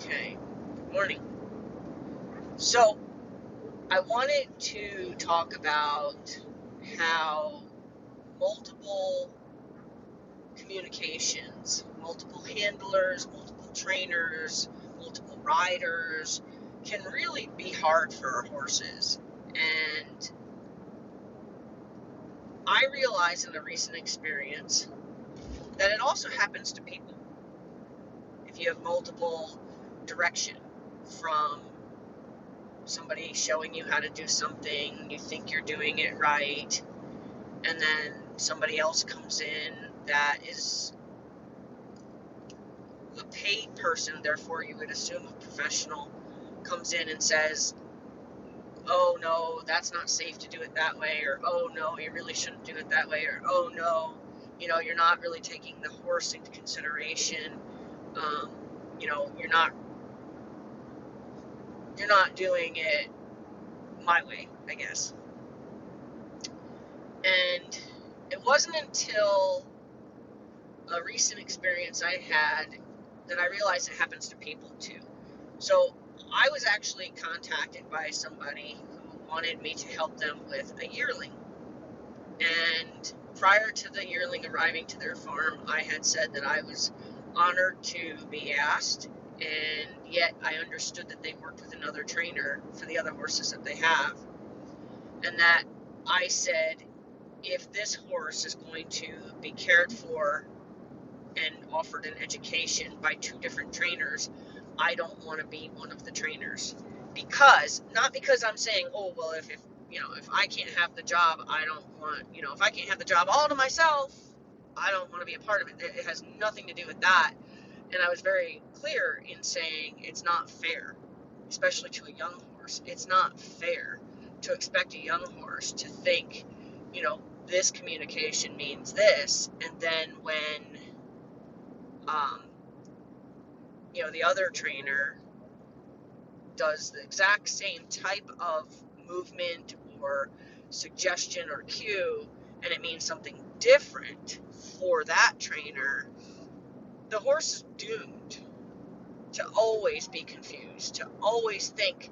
Okay, good morning. So, I wanted to talk about how multiple communications, multiple handlers, multiple trainers, multiple riders can really be hard for our horses. And I realized in a recent experience that it also happens to people. If you have multiple direction from somebody showing you how to do something, you think you're doing it right, and then somebody else comes in that is a paid person, therefore you would assume a professional, comes in and says, oh no, that's not safe to do it that way, or oh no, you really shouldn't do it that way, or oh no, you're not really taking the horse into consideration. um, you're not doing it my way, I guess. And it wasn't until a recent experience I had that I realized it happens to people too. So I was actually contacted by somebody who wanted me to help them with a yearling. And prior to the yearling arriving to their farm, I had said that I was honored to be asked, and yet I understood that they worked with another trainer for the other horses that they have. And that I said, if this horse is going to be cared for and offered an education by two different trainers, I don't want to be one of the trainers. Not because I'm saying, oh, well, if I can't have the job, I don't want, if I can't have the job all to myself, I don't want to be a part of it. It has nothing to do with that. And I was very clear in saying it's not fair, especially to a young horse. It's not fair to expect a young horse to think, this communication means this. And then when um, the other trainer does the exact same type of movement or suggestion or cue, and it means something different for that trainer, the horse is doomed to always be confused, to always think,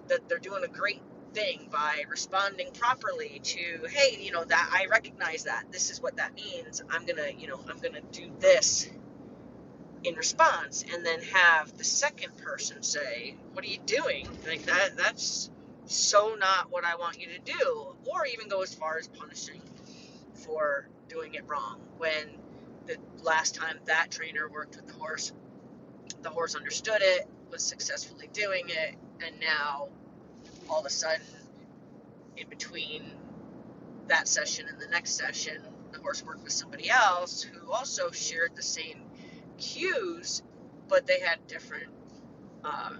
that they're doing a great thing by responding properly to, hey, that I recognize that this is what that means. I'm gonna do this in response, and then have the second person say, what are you doing? Like that's so not what I want you to do. Or even go as far as punishing for doing it wrong. When the last time that trainer worked with the horse understood it, was successfully doing it, and now all of a sudden, in between that session and the next session, the horse worked with somebody else who also shared the same cues, but they had different uh,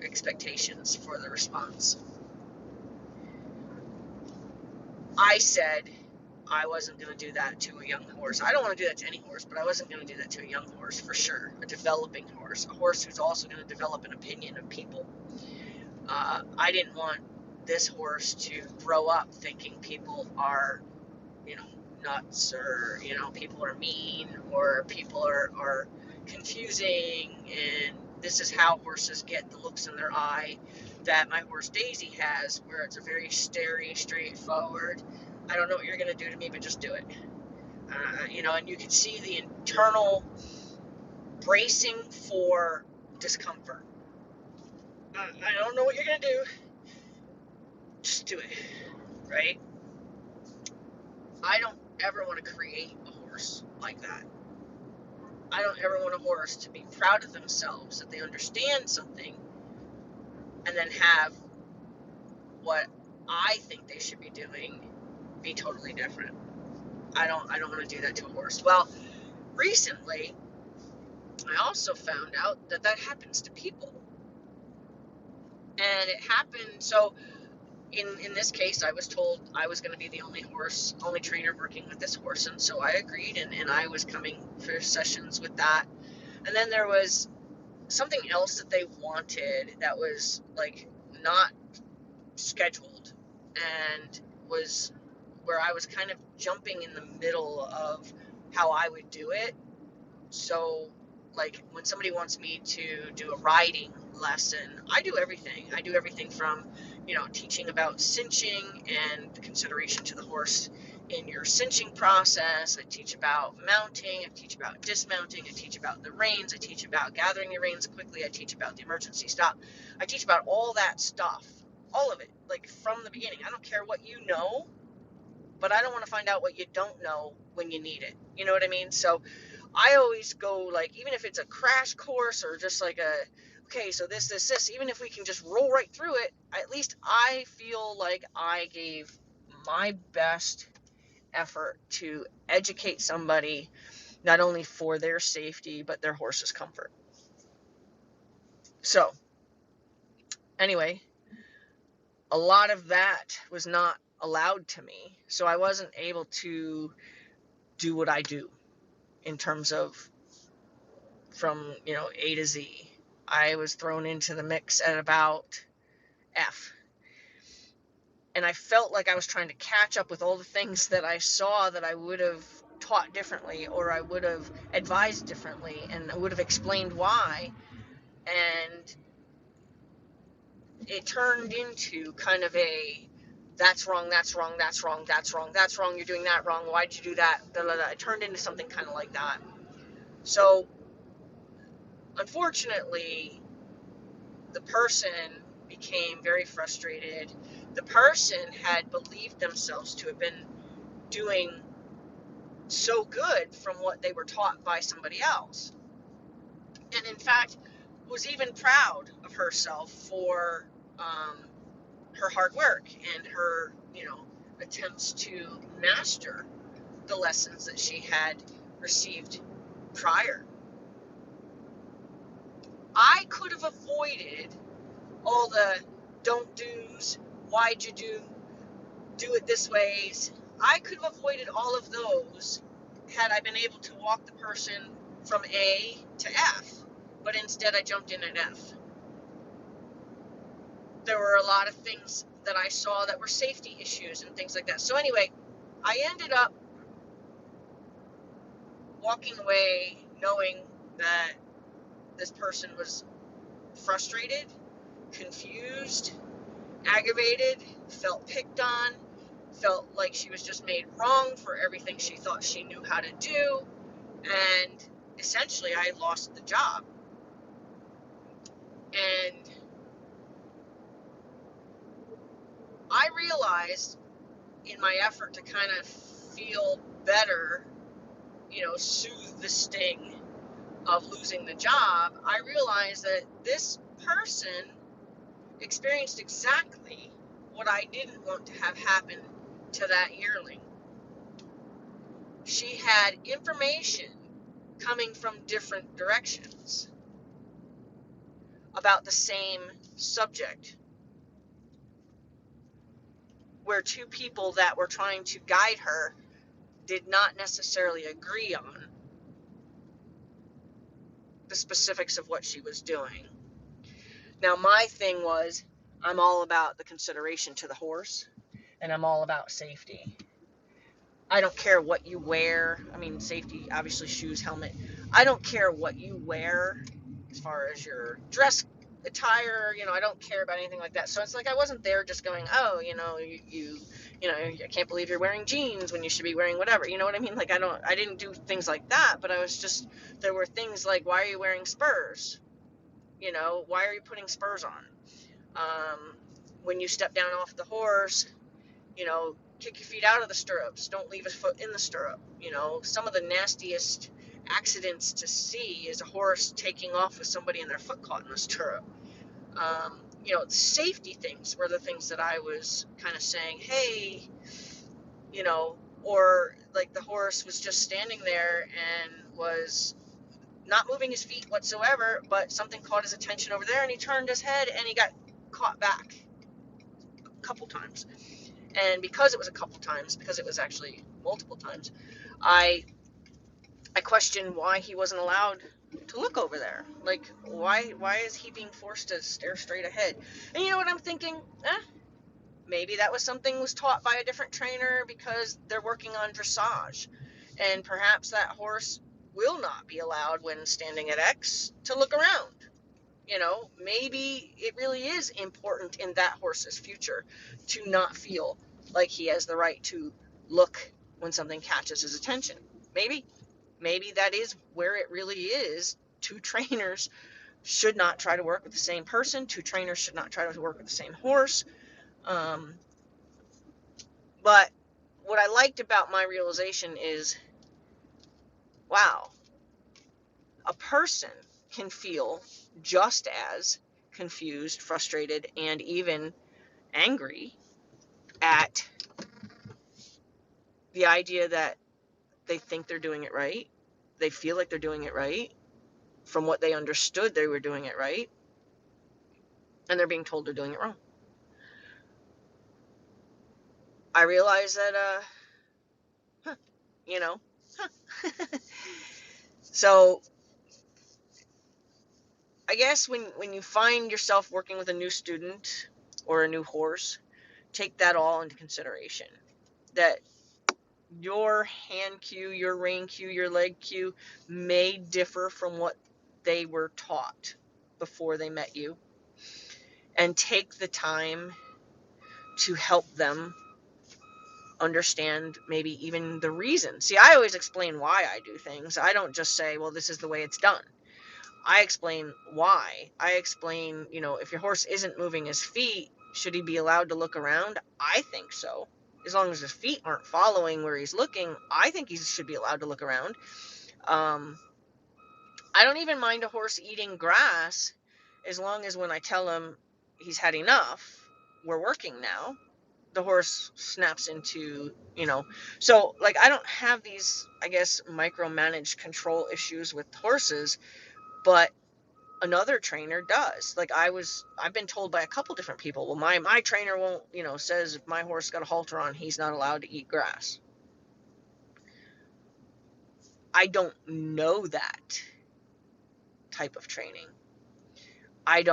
expectations for the response. I said I wasn't going to do that to a young horse. I don't want to do that to any horse, but I wasn't going to do that to a young horse for sure. A developing horse, a horse who's also going to develop an opinion of people. I didn't want this horse to grow up thinking people are, nuts, or, people are mean, or people are confusing, and this is how horses get the looks in their eye that my horse Daisy has, where it's a very straightforward, I don't know what you're going to do to me, but just do it. And you can see the internal bracing for discomfort. I don't know what you're going to do, just do it, right? I don't ever want to create a horse like that. I don't ever want a horse to be proud of themselves that they understand something and then have what I think they should be doing be totally different. I don't want to do that to a horse. Well, recently I also found out that happens to people. And it happened, so in this case, I was told I was going to be the only trainer working with this horse, and so I agreed, and I was coming for sessions with that. And then there was something else that they wanted that was like not scheduled, and was where I was kind of jumping in the middle of how I would do it. So like when somebody wants me to do a riding lesson, I do everything. I do everything from, teaching about cinching and the consideration to the horse in your cinching process. I teach about mounting. I teach about dismounting. I teach about the reins. I teach about gathering the reins quickly. I teach about the emergency stop. I teach about all that stuff, all of it, like from the beginning. I don't care what you know, but I don't want to find out what you don't know when you need it. You know what I mean? So I always go, like, even if it's a crash course or just like okay, so this, even if we can just roll right through it, at least I feel like I gave my best effort to educate somebody, not only for their safety, but their horse's comfort. So, anyway, a lot of that was not allowed to me. So I wasn't able to do what I do in terms of from, A to Z. I was thrown into the mix at about F. And I felt like I was trying to catch up with all the things that I saw that I would have taught differently, or I would have advised differently, and I would have explained why. And it turned into kind of a that's wrong, that's wrong, that's wrong, that's wrong, that's wrong, you're doing that wrong, why'd you do that? Blah, blah, blah. It turned into something kind of like that. So, unfortunately, the person became very frustrated. The person had believed themselves to have been doing so good from what they were taught by somebody else. And in fact, was even proud of herself for her hard work and her, attempts to master the lessons that she had received prior. I could have avoided all the don't do's, why'd you do it this ways. I could have avoided all of those had I been able to walk the person from A to F, but instead I jumped in at F. There were a lot of things that I saw that were safety issues and things like that. So anyway, I ended up walking away knowing that this person was frustrated, confused, aggravated, felt picked on, felt like she was just made wrong for everything she thought she knew how to do, and essentially I lost the job. And I realized in my effort to kind of feel better, soothe the sting of losing the job, I realized that this person experienced exactly what I didn't want to have happen to that yearling. She had information coming from different directions about the same subject, where two people that were trying to guide her did not necessarily agree on the specifics of what she was doing. Now, my thing was, I'm all about the consideration to the horse, and I'm all about safety. I don't care what you wear. I mean, safety, obviously, shoes, helmet. I don't care what you wear as far as your dress attire. I don't care about anything like that. So it's like I wasn't there just going, oh, I can't believe you're wearing jeans when you should be wearing whatever. You know what I mean? Like I didn't do things like that, but I was just, there were things like, why are you wearing spurs? Why are you putting spurs on? When you step down off the horse, kick your feet out of the stirrups. Don't leave a foot in the stirrup. Some of the nastiest accidents to see is a horse taking off with somebody and their foot caught in the stirrup. Safety things were the things that I was kind of saying, hey, or like the horse was just standing there and was not moving his feet whatsoever, but something caught his attention over there and he turned his head and he got caught back a couple times. And because it was a couple times, because it was actually multiple times, I questioned why he wasn't allowed to look over there. Like, why is he being forced to stare straight ahead? And you know what I'm thinking? Maybe that was something was taught by a different trainer because they're working on dressage. And perhaps that horse will not be allowed when standing at X to look around. Maybe it really is important in that horse's future to not feel like he has the right to look when something catches his attention. Maybe that is where it really is. Two trainers should not try to work with the same person. Two trainers should not try to work with the same horse. Um, but what I liked about my realization is, wow, a person can feel just as confused, frustrated, and even angry at the idea that they think they're doing it right. They feel like they're doing it right from what they understood they were doing it right, and they're being told they're doing it wrong. I realize that, huh, you know, huh. So I guess when you find yourself working with a new student or a new horse, take that all into consideration. That your hand cue, your rein cue, your leg cue may differ from what they were taught before they met you. And take the time to help them understand maybe even the reason. See, I always explain why I do things. I don't just say, well, this is the way it's done. I explain why. I explain, if your horse isn't moving his feet, should he be allowed to look around? I think so. As long as his feet aren't following where he's looking, I think he should be allowed to look around. I don't even mind a horse eating grass as long as when I tell him he's had enough, we're working now, the horse snaps into, so like I don't have these, I guess, micromanaged control issues with horses, but another trainer does. Like I've been told by a couple different people, well, my trainer won't, says if my horse got a halter on, he's not allowed to eat grass. I don't know that type of training. I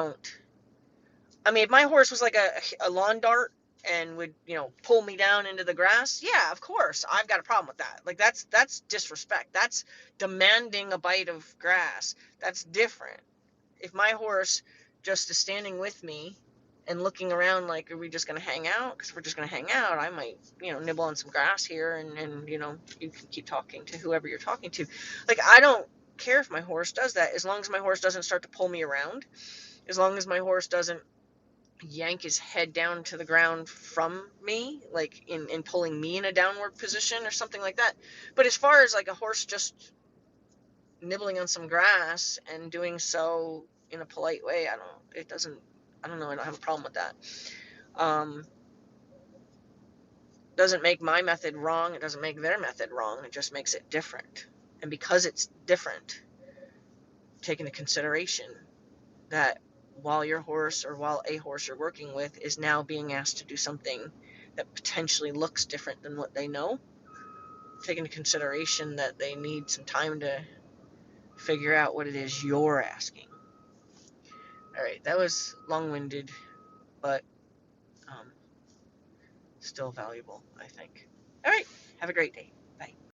mean, if my horse was like a lawn dart and would, pull me down into the grass, yeah, of course, I've got a problem with that. Like that's disrespect. That's demanding a bite of grass. That's different. If my horse just is standing with me and looking around like, are we just going to hang out? Because if we're just going to hang out, I might, nibble on some grass here and, you can keep talking to whoever you're talking to. Like, I don't care if my horse does that, as long as my horse doesn't start to pull me around, as long as my horse doesn't yank his head down to the ground from me, like in pulling me in a downward position or something like that. But as far as like a horse just nibbling on some grass and doing so in a polite way, I don't know, I don't have a problem with that. Doesn't make my method wrong, it doesn't make their method wrong, it just makes it different. And because it's different, take into consideration that while your horse or while a horse you're working with is now being asked to do something that potentially looks different than what they know, take into consideration that they need some time to figure out what it is you're asking. All right, that was long-winded, but still valuable, I think. All right, have a great day.